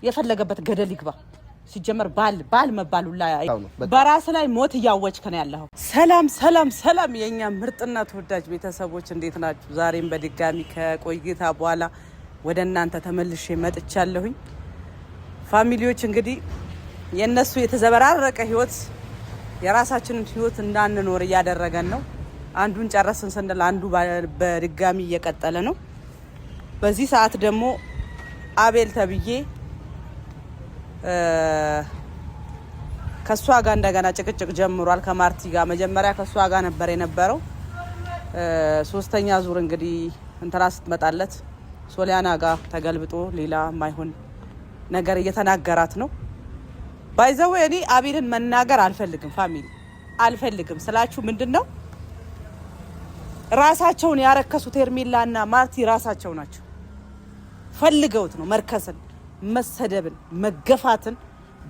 የፈለገበት ገደል ይግባ ሲጀመር ባል መባሉላ በራስ ላይ ሞት ያወጭከ ነው ያለው ሰላም የኛ ምርጥና ተወዳጅ ቤተሰቦች እንዴት ናችሁ ዛሬም በድጋሚ ከቆይታ በኋላ ወደ እናንተ ተመልሼ መጥቻለሁኝ ፋሚሊዎች እንግዲህ የነሱ የተዘበራረቀ ህይወት የራሳችንን ህይወት እንዳንኖር ያደረገን ነው አንዱን ጨረስን ስንል አንዱ በድጋሚ እየቀጠለ ነው በዚህ ሰዓት ደግሞ አቤል ተብዬ ከሷ ጋር እንደገና ጭቅጭቅ ጀምሯል ከማርቲ ጋር መጀመሪያ ከሷ ጋር ነበር የነበረው ሶስተኛ ዙር እንግዲህ እንትና ስትመጣለት ሶሊያና ጋር ተገልብጦ ሌላ ማይሆን ነገር እየተናገራት ነው ባይዘው እኔ አቤልን መናገር አልፈልግም ፋሚሊ አልፈልግም ስላችሁ ምንድነው ራሳቸውን ያረከሱት ሄርሜላና ማርቲ ራሳቸው ናቸው ፈልገውት ነው መርከስን መሰደብን መገፋትን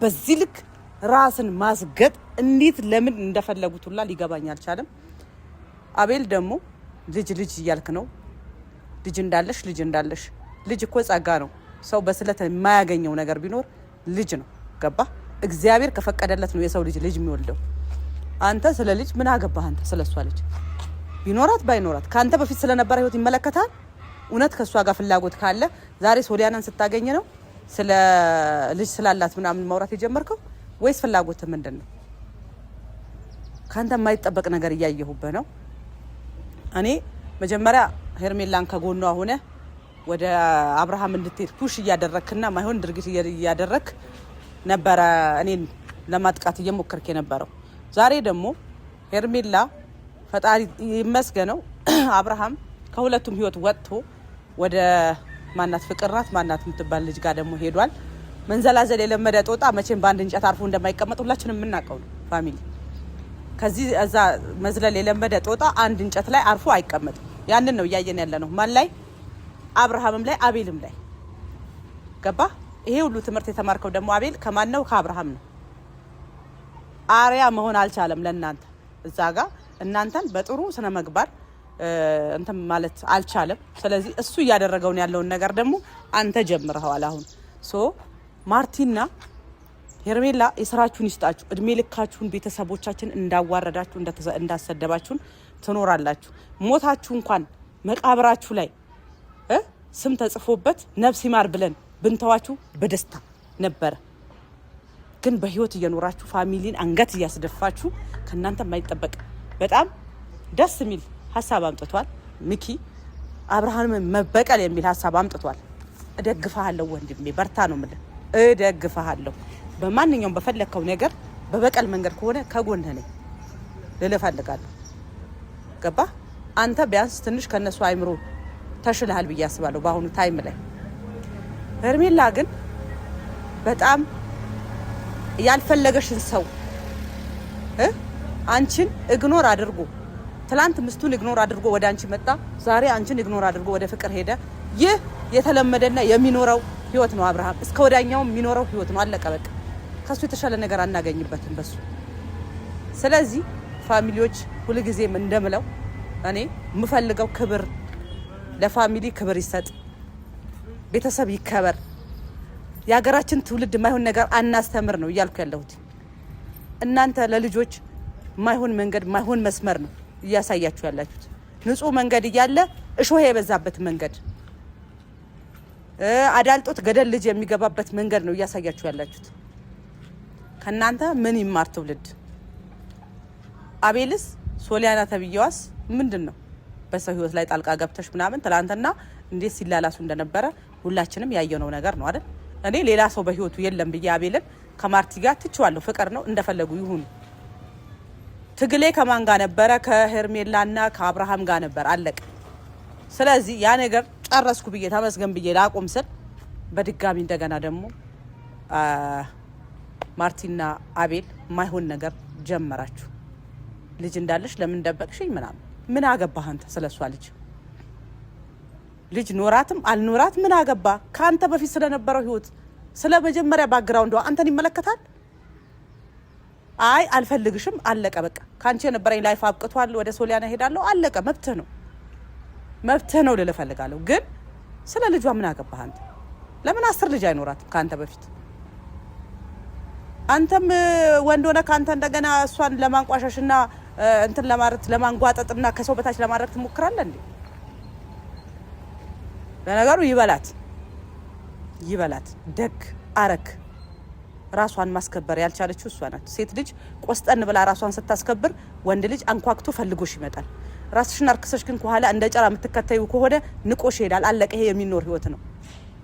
በዚህ ልክ ራስን ማስገጥ እንዴት ለምን እንደፈለጉት ሁላ ሊገባኝ አልቻለም አቤል ደግሞ ልጅ እያልክ ነው ልጅ እንዳለሽ ልጅ እኮ ጸጋ ነው ሰው በስለት የማያገኘው ነገር ቢኖር ልጅ ነው ገባ እግዚአብሔር ከፈቀደለት ነው የሰው ልጅ የሚወልደው አንተ ስለ ልጅ ምን አገባህ አንተ ስለሷ ልጅ ቢኖራት ባይኖራት ካንተ በፊት ስለነበረ ህይወት ይመለከታል እውነት ከሷ ጋር ፍላጎት ካለ ዛሬ ሶሊያናን ስታገኝ ነው ስለ ልጅ ስላላት ምናምን ማውራት የጀመርከው ወይስ ፍላጎት ምንድነው ካንተ የማይጠበቅ ነገር እያየሁበት ነው እኔ መጀመሪያ ሄርሜላን ከጎኗ ሆነ ወደ አብርሃም እንድትሄድ ፑሽ እያደረክና ማይሆን ድርጊት እያደረክ ነበር እኔን ለማጥቃት እየሞከርክ የነበረው ዛሬ ደግሞ ሄርሜላ ፈጣሪ ይመስገነው አብርሃም ከሁለቱም ህይወት ወጥቶ ወደ ማናት ፍቅርናት ማናት የምትባል ልጅ ጋር ደግሞ ሄዷል መንዘላዘል የለመደ ጦጣ መቼም ባንድ እንጨት አርፎ እንደማይቀመጥ ሁላችንም የምናውቀው ነው ፋሚሊ ከዚህ እዛ መዝለል የለመደ ጦጣ አንድ እንጨት ላይ አርፎ አይቀመጥም ያንን ነው ያየን ያለ ነው ማን ላይ አብርሃምም ላይ አቤልም ላይ ገባ ይሄ ሁሉ ትምህርት የተማርከው ደግሞ አቤል ከማን ነው ከአብርሃም ነው አሪያ መሆን አልቻለም ለእናንተ እዛ ጋር እናንተን በጥሩ ስነ ምግባር እንትን ማለት አልቻለም ስለዚህ እሱ ያደረገው ያለውን ነገር ደግሞ አንተ ጀምረሃል አሁን ሶ ማርቲና ሄርሜላ የስራችሁን ይስጣችሁ እድሜ ልካችሁን ቤተሰቦቻችን እንዳዋረዳችሁ እንዳሰደባችሁን ትኖራላችሁ ሞታችሁ እንኳን መቃብራችሁ ላይ ስም ተጽፎበት ነፍስ ይማር ብለን ብንተዋችሁ በደስታ ነበር ግን በህይወት እየኖራችሁ ፋሚሊን አንገት እያስደፋችሁ ከናንተ የማይጠበቅ በጣም ደስ የሚል ሐሳብ አምጥቷል ሚኪ አብርሃም መበቀል የሚል ሐሳብ አምጥቷል እደግፋለሁ ወንድሜ በርታ ነው ማለት እደግፋለሁ በማንኛውም በፈለከው ነገር በበቀል መንገድ ከሆነ ከጎንህ ነኝ ልለፈልጋለሁ ገባ አንተ ቢያንስ ትንሽ ከነሱ አይምሮ ተሽልሃል በያስባለሁ በአሁኑ ታይም ላይ ሄርሜላ ግን በጣም ያልፈለገሽን ሰው አንቺን ኢግኖር አድርጎ ትላንት ምስቱን ኢግኖር አድርጎ ወደ አንቺ መጣ ዛሬ አንቺን ኢግኖር አድርጎ ወደ ፍቅር ሄደ ይህ የተለመደና የሚኖረው ህይወት ነው አብርሃም እስከ ወዳኛው የሚኖረው ህይወት ነው አለቀ በቃ ከሱ የተሻለ ነገር አናገኝበትም በሱ ስለዚህ ፋሚሊዎች ሁሉ ጊዜም እንደምለው እኔ ምፈልገው ክብር ለፋሚሊ ክብር ይሰጥ ቤተሰብ ይከበር ያገራችን ትውልድ ማይሆን ነገር አናስተምር ነው ይያልኩ ያለሁት እናንተ ለልጆች ማይሆን መንገድ ማይሆን መስመር ነው እያሳያችሁ ያላችሁት ንጹህ መንገድ ይያለ እሾህ የበዛበት መንገድ አዳልጦት ገደል ልጅ የሚገባበት መንገድ ነው እያሳያችሁ ያላችሁት ከናንተ ምን ይማር ትውልድ አቤልስ ሶሊያና ተብየዋስ ምንድነው በሰው ህይወት ላይ ጣልቃ ገብተሽ ምናምን ትላንትና እንዴት ሲላላሱ እንደነበረ ሁላችንም ያየነው ነገር ነው አይደል እኔ ሌላ ሰው በህይወቱ የለም ብዬ አቤልን ከማርቲ ጋር ትችዋለሁ ፍቅር ነው እንደፈለጉ ይሁን ትግሌ ከማን ጋር ነበረ ከሄርሜላና ከአብርሃም ጋር ነበር አለቀ ስለዚህ ያ ነገር ጨረስኩ ብዬ ተመስገን ብዬ ላቆም ስል በድጋሚ እንደገና ደግሞ ማርቲና አቤል ማይሆን ነገር ጀመራችሁ ልጅ እንዳለሽ ለምን ደበቅሽኝ ምናምን ምን አገባህ አንተ ስለሷ ልጅ ኖራትም አልኖራት ምን አገባ ካንተ በፊት ስለነበረው ህይወት ስለ መጀመሪያ ባክግራውንዷ አንተን ይመለከታል አይ አልፈልግሽም አለቀ በቃ ካንቺ የነበረኝ ላይፍ አብቅቷል ወደ ሶሊያና ሄዳለሁ አለቀ መብትህ ነው ልልፈልጋለሁ ግን ስለ ልጇ ምን አገባህ አንተ ለምን 10 ልጅ አይኖራትም ካንተ በፊት? አንተም ወንድ ሆነ ካንተ እንደገና እሷን ለማንቋሻሽና እንትን ለማንጓጠጥና ከሰው በታች ለማድረግ ትሞክራለህ እንዴ? ለነገሩ ይበላት ደግ አረክ። ራሷን ማስከበር ያልቻለችው እሷ ናት። ሴት ልጅ ቆስጠን ብላ ራሷን ስታስከብር ወንድ ልጅ አንኳክቶ ፈልጎሽ ይመጣል። ራስሽን አርክሰሽ ግን ከኋላ እንደ ጨራ የምትከተዩ ከሆነ ንቆሽ ይሄዳል። አለቀ። ይሄ የሚኖር ህይወት ነው።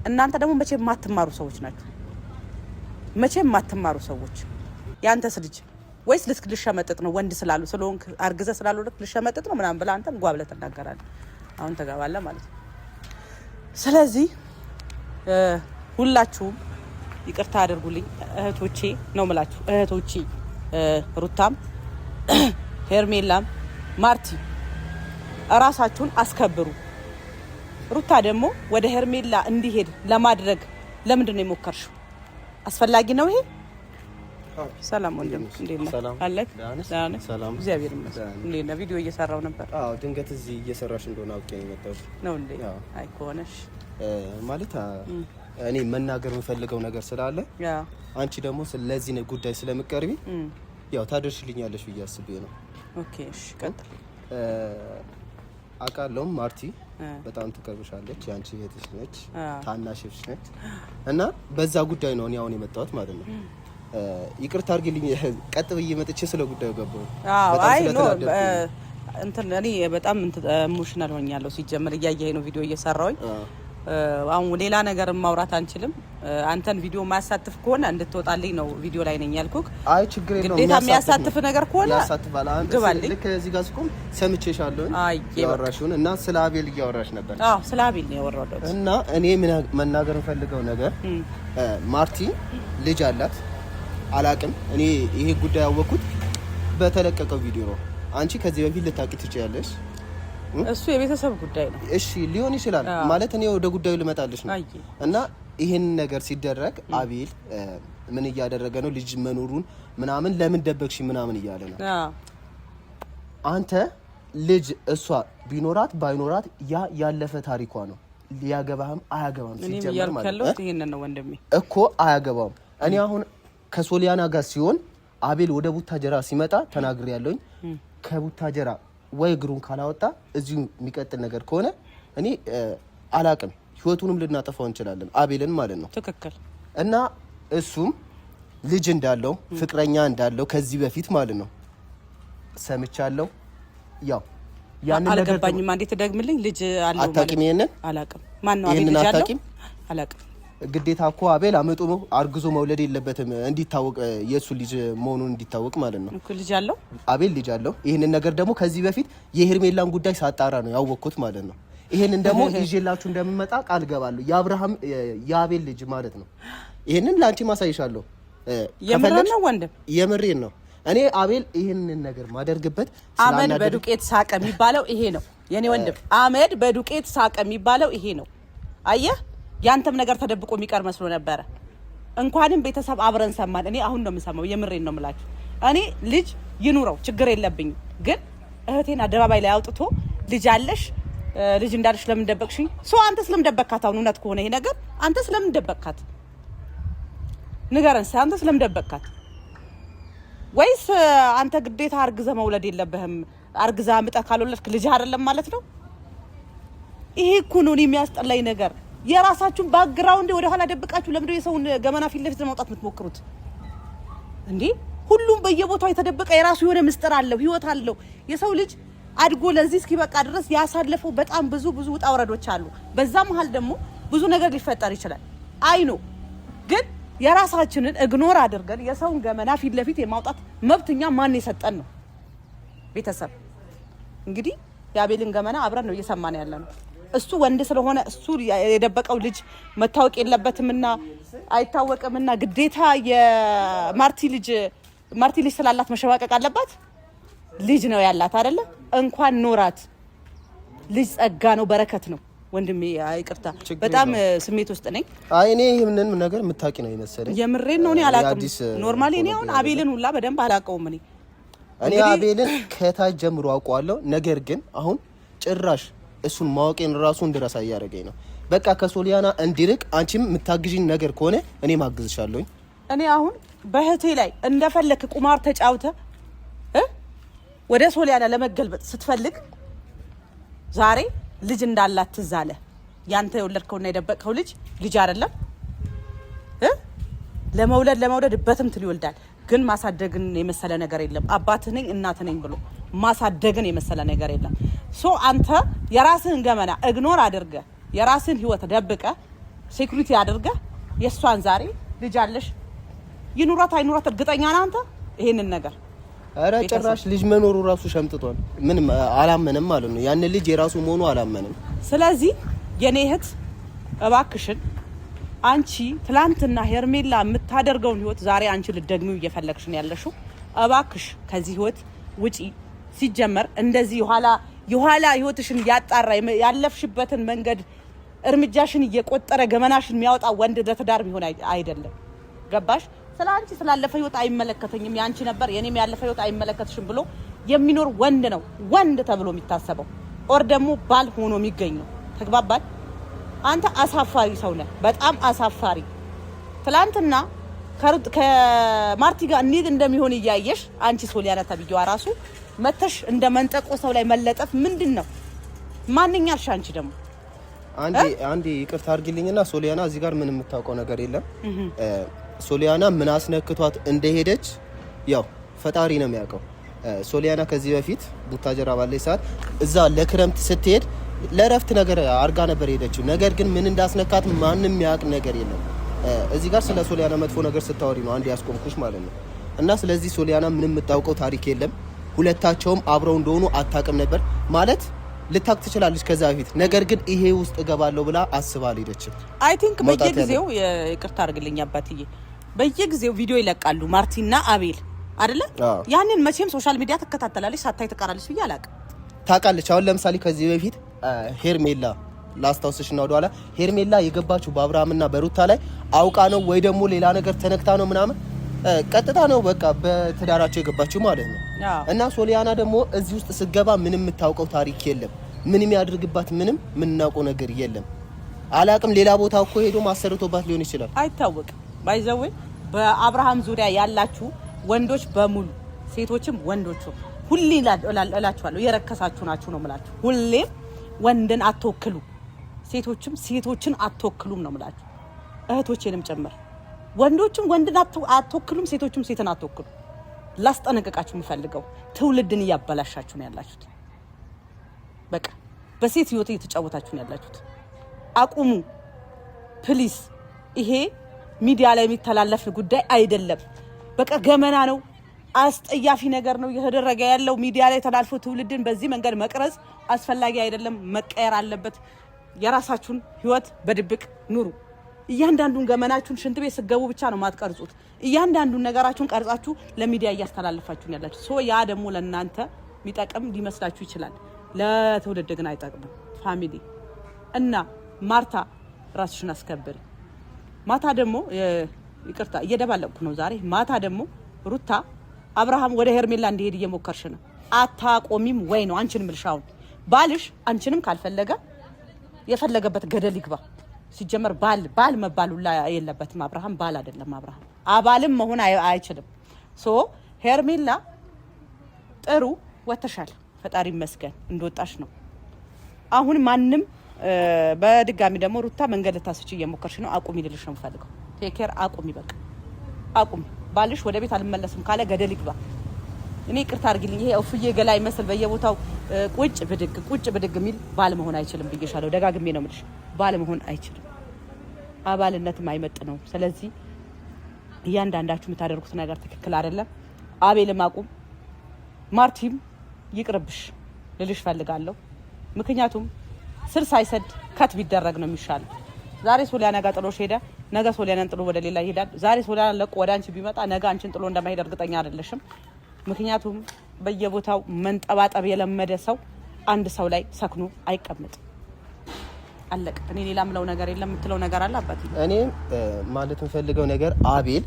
እናንተ ደግሞ መቼም የማትማሩ ሰዎች ናችሁ። መቼም የማትማሩ ሰዎች። ያንተስ ልጅ ወይስ ልትልሸመጥጥ ነው? ወንድ ስላሉ ስለሆንክ አርግዘ ስላሉ ልትልሸመጥጥ ነው ምናምን ብላ አንተም ጓብለ ተናገራለህ። አሁን ተጋባለህ ማለት ነው። ስለዚህ ሁላችሁም ይቅርታ አድርጉልኝ እህቶቼ ነው የምላችሁ። እህቶቼ ሩታም ሄርሜላም ማርቲ ራሳችሁን አስከብሩ። ሩታ ደግሞ ወደ ሄርሜላ እንዲሄድ ለማድረግ ለምንድን ነው የሞከርሽው? አስፈላጊ ነው ይሄ? ሰላም ወንድም እንዴት ነህ? አለክ? ሰላም እግዚአብሔር ይመስገን። እንዴት ነህ? ቪዲዮ እየሰራው ነበር። አዎ ድንገት እዚህ እየሰራሽ እንደሆነ አውቄ ነው የመጣሁት። ነው እንዴ? አይ ከሆነሽ ማለት እኔ መናገር የምፈልገው ነገር ስላለ አንቺ ደግሞ ስለዚህ ጉዳይ ስለምትቀርቢ ያው ታደርሽልኛለሽ ብዬ አስቤ ነው። ኦኬ እሺ ቀጥል። አውቃለሁ ማርቲ በጣም ትቀርብሻለች። ያንቺ እህትሽ ነች፣ ታናሽሽ ነች እና በዛ ጉዳይ ነው እኔ አሁን የመጣሁት ማለት ነው። ይቅርታ አድርጊልኝ። ቀጥ ብዬ መጥቼ ስለ ጉዳዩ ገባሁ። አይ ኖ እንትን እኔ በጣም ኢሞሽናል ሆኛለሁ። ሲጀምር እያየኸኝ ነው ቪዲዮ እየሰራሁኝ። አሁን ሌላ ነገር ማውራት አንችልም። አንተን ቪዲዮ ማያሳትፍ ከሆነ እንድትወጣልኝ ነው ቪዲዮ ላይ ነኝ ያልኩክ። አይ ችግር የለውም። ግዴታ የሚያሳትፍ ነገር ከሆነ ያሳትፋል። አንተ ልክ እዚህ ጋር ስቆም ሰምቼሻለሁ ያወራሽውን እና ስለ አቤል እያወራሽ ነበር። አዎ ስለ አቤል ነው ያወራሁት። እና እኔ መናገር የምፈልገው ነገር ማርቲ ልጅ አላት አላቅም። እኔ ይሄ ጉዳይ ያወቅኩት በተለቀቀው ቪዲዮ ነው። አንቺ ከዚህ በፊት ልታውቂ ትችያለሽ። እሱ የቤተሰብ ጉዳይ ነው። እሺ ሊሆን ይችላል ማለት እኔ ወደ ጉዳዩ ልመጣልሽ ነው። እና ይሄን ነገር ሲደረግ አቤል ምን እያደረገ ነው? ልጅ መኖሩን ምናምን ለምን ደበቅሽ ምናምን እያለ ነው። አንተ ልጅ እሷ ቢኖራት ባይኖራት ያ ያለፈ ታሪኳ ነው። ሊያገባህም አያገባም ሲጀመር ማለት ነው። ይሄንን ነው ወንድሜ እኮ አያገባም። እኔ አሁን ከሶሊያና ጋር ሲሆን አቤል ወደ ቡታጀራ ሲመጣ ተናግሬ ያለውኝ ከቡታጀራ ወይ ግሩን ካላወጣ እዚሁ የሚቀጥል ነገር ከሆነ እኔ አላቅም ህይወቱንም ልናጠፋው እንችላለን አቤልን ማለት ነው። ትክክል። እና እሱም ልጅ እንዳለው ፍቅረኛ እንዳለው ከዚህ በፊት ማለት ነው ሰምቻለሁ። ያው ያን ነገር አልገባኝም። አንዴ ተደግምልኝ። ልጅ አለው ማለት አታውቂም? ይሄንን አላቅም። ማን ነው አቤል ልጅ አለው? አላቅም። ግዴታ እኮ አቤል አመጡ ነው አርግዞ መውለድ የለበትም እንዲታወቅ የሱ ልጅ መሆኑን እንዲታወቅ ማለት ነው። እኮ ልጅ አለው አቤል ልጅ አለው። ይሄንን ነገር ደግሞ ከዚህ በፊት የሄርሜላን ጉዳይ ሳጣራ ነው ያወቅኩት ማለት ነው። ይሄንን ደግሞ ይዤላችሁ እንደምመጣ ቃል ገባለሁ። የአብርሃም የአቤል ልጅ ማለት ነው። ይሄንን ላንቺ ማሳይሻለሁ። የምሬን ነው ወንድም፣ የምሬን ነው። እኔ አቤል ይሄንን ነገር ማደርግበት አመድ በዱቄት ሳቀ የሚባለው ይሄ ነው የኔ ወንድም። አመድ በዱቄት ሳቀ የሚባለው ይሄ ነው። አየህ ያንተም ነገር ተደብቆ የሚቀር መስሎ ነበረ። እንኳንም ቤተሰብ አብረን ሰማን። እኔ አሁን ነው የምሰማው። የምሬን ነው የምላችሁ። እኔ ልጅ ይኑረው ችግር የለብኝም፣ ግን እህቴን አደባባይ ላይ አውጥቶ ልጅ አለሽ ልጅ እንዳለሽ ለምን ደበቅሽኝ? አንተ ስለምን ደበቅካት? አሁን እውነት ከሆነ ይሄ ነገር አንተ ስለምን ደበቅካት? ንገረን። አንተ ስለምን ደበቅካት? ወይስ አንተ ግዴታ አርግዘ መውለድ የለብህም? አርግዛ አምጣ ካልወለድክ ልጅ አይደለም ማለት ነው? ይሄ እኮ ነው የሚያስጠላኝ ነገር። የራሳችሁን ባክግራውንድ ወደ ኋላ ደብቃችሁ ለምንድነው የሰውን ገመና ፊት ለፊት ለማውጣት የምትሞክሩት እንዴ? ሁሉም በየቦታው የተደበቀ የራሱ የሆነ ምስጥር አለው፣ ህይወት አለው። የሰው ልጅ አድጎ ለዚህ እስኪበቃ ድረስ ያሳለፈው በጣም ብዙ ውጣ ውረዶች አሉ። በዛ መሀል ደግሞ ብዙ ነገር ሊፈጠር ይችላል። አይኖ ግን የራሳችንን ኢግኖር አድርገን የሰውን ገመና ፊት ለፊት የማውጣት መብትኛ ማን የሰጠን ነው? ቤተሰብ እንግዲህ የአቤልን ገመና አብረን ነው እየሰማን ያለነው። እሱ ወንድ ስለሆነ እሱ የደበቀው ልጅ መታወቅ የለበትምና አይታወቅምና ግዴታ የማርቲ ልጅ ስላላት መሸዋቀቅ አለባት። ልጅ ነው ያላት አይደለ? እንኳን ኖራት ልጅ ጸጋ ነው፣ በረከት ነው። ወንድሜ ይቅርታ በጣም ስሜት ውስጥ ነኝ። አይ እኔ ይሄንን ነገር የምታውቂ ነው የመሰለኝ። የምሬን ነው። እኔ አላውቅም። ኖርማሊ እኔ አሁን አቤልን ሁላ በደንብ አላውቀውም። እኔ አቤልን ከታች ጀምሮ አውቀዋለሁ። ነገር ግን አሁን ጭራሽ እሱን ማወቄን ራሱ እንድረሳ እያደረገኝ ነው። በቃ ከሶሊያና እንዲርቅ አንቺም የምታግዢኝ ነገር ከሆነ እኔ ማግዝሻለሁ። እኔ አሁን በህቴ ላይ እንደፈለክ ቁማር ተጫውተ ወደ ሶሊያና ለመገልበጥ ስትፈልግ ዛሬ ልጅ እንዳላት ትዝ አለ። ያንተ የወለድከውና የደበቅከው ልጅ አይደለም። ለመውለድ በትምትል ይወልዳል። ግን ማሳደግን የመሰለ ነገር የለም። አባትህ ነኝ እናትህ ነኝ ብሎ ማሳደግን የመሰለ ነገር የለም። ሶ አንተ የራስህን ገመና ኢግኖር አድርገ የራስህን ህይወት ደብቀ ሴኩሪቲ አድርገ የሷን ዛሬ ልጅ አለሽ ይኑራት አይኑራት እርግጠኛ ነህ አንተ ይሄንን ነገር? አረ ጭራሽ ልጅ መኖሩ ራሱ ሸምጥቷል። ምንም አላመንም ማለት ነው። ያን ልጅ የራሱ መሆኑ አላመንም። ስለዚህ የኔ እህት እባክሽን አንቺ ትላንትና ሄርሜላ የምታደርገውን ህይወት ዛሬ አንቺ ልትደግሚው እየፈለግሽ ነው ያለሽው። እባክሽ ከዚህ ህይወት ውጪ። ሲጀመር እንደዚህ የኋላ ህይወትሽን ያጣራ ያለፍሽበትን መንገድ እርምጃሽን እየቆጠረ ገመናሽን የሚያወጣ ወንድ ለትዳር ቢሆን አይደለም። ገባሽ? ስላንቺ ስላለፈ ህይወት አይመለከተኝም፣ ያንቺ ነበር የኔም ያለፈ ህይወት አይመለከትሽም ብሎ የሚኖር ወንድ ነው ወንድ ተብሎ የሚታሰበው። ኦር ደግሞ ባል ሆኖ የሚገኝ ነው። ተግባባል? አንተ አሳፋሪ ሰው ነህ፣ በጣም አሳፋሪ። ትላንትና ከማርቲ ጋር እንዴት እንደሚሆን እያየሽ አንቺ ሶሊያና ተብዬዋ ራሱ መተሽ እንደ መንጠቆ ሰው ላይ መለጠፍ ምንድነው? ማንኛልሽ አንቺ ደግሞ አንዴ ይቅርታ አድርጊልኝና ሶሊያና እዚህ ጋር ምንም የምታውቀው ነገር የለም። ሶሊያና ምን አስነክቷት እንደሄደች ያው ፈጣሪ ነው የሚያውቀው። ሶሊያና ከዚህ በፊት ቡታጀራ ባለች ሰዓት እዛ ለክረምት ስትሄድ ለረፍት ነገር አርጋ ነበር ሄደችው። ነገር ግን ምን እንዳስነካት ማንም የሚያውቅ ነገር የለም። እዚህ ጋር ስለ ሶሊያና መጥፎ ነገር ስታወሪ ነው አንዴ ያስቆምኩሽ ማለት ነው። እና ስለዚህ ሶሊያና ምንም የምታውቀው ታሪክ የለም። ሁለታቸውም አብረው እንደሆኑ አታውቅም ነበር ማለት ልታክ ትችላለች ከዛ በፊት። ነገር ግን ይሄ ውስጥ እገባለሁ ብላ አስባ አልሄደችም። አይ ቲንክ በየጊዜው ይቅርታ አድርግልኝ አባትዬ፣ በየጊዜው ቪዲዮ ይለቃሉ ማርቲና አቤል አይደለ? ያንን መቼም ሶሻል ሚዲያ ተከታተላለች፣ ሳታይ ተቀራለች ብዬ አላውቅም። ታውቃለች። አሁን ለምሳሌ ከዚህ በፊት ሄርሜላ ላስታውስሽና ወደኋላ ሄርሜላ የገባችው በአብርሃምና በሩታ ላይ አውቃ ነው ወይ ደግሞ ሌላ ነገር ተነክታ ነው ምናምን፣ ቀጥታ ነው በቃ በትዳራቸው የገባችው ማለት ነው። እና ሶሊያና ደግሞ እዚህ ውስጥ ስገባ ምንም የምታውቀው ታሪክ የለም። ምንም ያድርግባት ምንም የምናውቀው ነገር የለም። አላቅም። ሌላ ቦታ እኮ ሄዶ ማሰርቶባት ሊሆን ይችላል፣ አይታወቅም። ባይዘው በአብርሃም ዙሪያ ያላችሁ ወንዶች በሙሉ ሴቶችም ወንዶችም ሁሌ እላችኋለሁ የረከሳችሁ ናችሁ ነው የምላችሁ። ሁሌም ወንድን አትወክሉ፣ ሴቶችን አትወክሉም ነው የምላችሁ። እህቶቼንም ጭምር ወንዶችም ወንድን አትወክሉም፣ ሴቶችም ሴትን አትወክሉ። ላስጠነቅቃችሁ የምፈልገው ትውልድን እያበላሻችሁ ነው ያላችሁት። በቃ በሴት ህይወት እየተጫወታችሁ ነው ያላችሁት። አቁሙ ፕሊስ። ይሄ ሚዲያ ላይ የሚተላለፍ ጉዳይ አይደለም። በቃ ገመና ነው፣ አስጠያፊ ነገር ነው እየተደረገ ያለው ሚዲያ ላይ ተላልፎ። ትውልድን በዚህ መንገድ መቅረጽ አስፈላጊ አይደለም፣ መቀየር አለበት። የራሳችሁን ህይወት በድብቅ ኑሩ። እያንዳንዱን ገመናችሁን ሽንት ቤት ስገቡ ብቻ ነው ማትቀርጹት። እያንዳንዱን ነገራችሁን ቀርጻችሁ ለሚዲያ እያስተላለፋችሁ ያላችሁ ሶ ያ ደግሞ ለእናንተ የሚጠቅም ሊመስላችሁ ይችላል፣ ለትውልድ ግን አይጠቅምም። ፋሚሊ እና ማርታ ራስሽን አስከብሪ። ማታ ደግሞ ይቅርታ እየደባለቅኩ ነው ዛሬ። ማታ ደግሞ ሩታ አብርሃም ወደ ሄርሜላ እንዲሄድ እየሞከርሽ ነው። አታቆሚም ወይ ነው አንቺን ምልሻውን። ባልሽ አንቺንም ካልፈለገ የፈለገበት ገደል ይግባ። ሲጀመር ባል መባሉ ላይ የለበትም። አብርሃም ባል አይደለም። አብርሃም አባልም መሆን አይችልም። ሶ ሄርሜላ ጥሩ ወተሻል፣ ፈጣሪ ይመስገን እንደወጣሽ ነው። አሁን ማንም በድጋሚ ደግሞ ሩታ መንገድ ልታስቺ እየሞከርሽ ነው። አቁሚ ልልሽ ነው የምፈልገው። ቴክ ኬር አቁሚ፣ በቃ አቁሚ። ባልሽ ወደ ቤት አልመለስም ካለ ገደል ይግባ። እኔ ይቅርታ አድርጊልኝ፣ ይሄ እፍዬ ገላ ይመስል በየቦታው ቁጭ ብድግ የሚል ባል መሆን አይችልም ብዬሻለሁ። ደጋግሜ ነው የምልሽ፣ ባል መሆን አይችልም። አባልነትም አይመጥ ነው። ስለዚህ እያንዳንዳችሁ የምታደርጉት ነገር ትክክል አይደለም። አቤልም አቁም፣ ማርቲም ይቅርብሽ ልልሽ ፈልጋለሁ። ምክንያቱም ስር ሳይሰድ ከት ቢደረግ ነው የሚሻለው። ዛሬ ሶሊያና ጋር ጥሎሽ ሄደ፣ ነገ ሶሊያናን ጥሎ ወደ ሌላ ይሄዳል። ዛሬ ሶሊያና ለቆ ወደ አንቺ ቢመጣ ነገ አንቺን ጥሎ እንደማይሄድ እርግጠኛ አይደለሽም። ምክንያቱም በየቦታው መንጠባጠብ የለመደ ሰው አንድ ሰው ላይ ሰክኖ አይቀመጥም። አለቀ። እኔ ሌላ ምለው ነገር የለም። የምትለው ነገር አለ አባቴ? እኔ ማለት የምፈልገው ነገር አቤል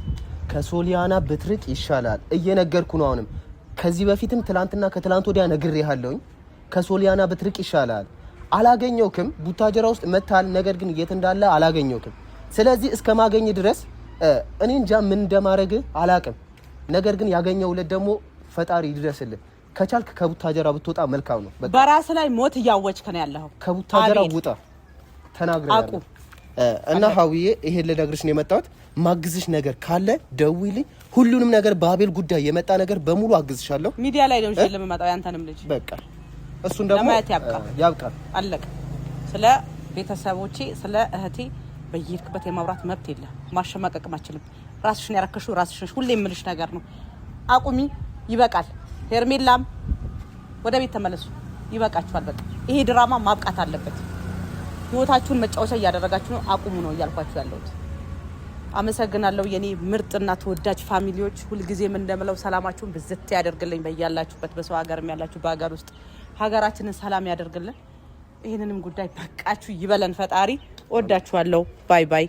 ከሶሊያና ብትርቅ ይሻላል። እየነገርኩ ነው። አሁንም ከዚህ በፊትም ትላንትና ከትላንት ወዲያ ነግሬሃለሁኝ። ከሶሊያና ብትርቅ ይሻላል። አላገኘውክም ቡታጀራ ውስጥ መታል ነገር ግን የት እንዳለ አላገኘውክም ስለዚህ እስከማገኝ ድረስ እኔ እንጃ ምን እንደማረግ አላቅም ነገር ግን ያገኘውለት ደግሞ ፈጣሪ ይድረስልህ ከቻልክ ከቡታጀራ ብትወጣ መልካም ነው በራስ ላይ ሞት ያወጭከ ነው ያለው ከቡታጀራ ውጣ ተናግረህ እና ሀዊዬ ይሄን ልነግርሽ ነው የመጣሁት ማግዝሽ ነገር ካለ ደውይልኝ ሁሉንም ነገር በአቤል ጉዳይ የመጣ ነገር በሙሉ አግዝሻለሁ ሚዲያ ላይ ነው ጀለም መጣው ያንተንም ልጅ በቃ እሱን ደግሞ ያብቃ አለቀ ስለ ቤተሰቦቼ ስለ እህቴ በየርክበት የማብራት መብት የለም ማሸማቀቅም አችልም ራስሽን ያረከሹ ራስሽን ሁሌ የምልሽ ነገር ነው አቁሚ ይበቃል ሄርሜላም ወደ ቤት ተመለሱ ይበቃችኋል በቃ ይሄ ድራማ ማብቃት አለበት ህይወታችሁን መጫወቻ ያደረጋችሁ ነው አቁሙ ነው ያልኳችሁ ያለሁት አመሰግናለሁ የኔ ምርጥና ተወዳጅ ፋሚሊዎች ሁሉ ጊዜም እንደምለው ሰላማችሁን በዝት ያደርግልኝ በእያላችሁበት በሰው ሀገርም ያላችሁ በሀገር ውስጥ ሀገራችንን ሰላም ያደርግልን ይሄንንም ጉዳይ በቃችሁ ይበለን ፈጣሪ ወዳችኋለሁ ባይ ባይ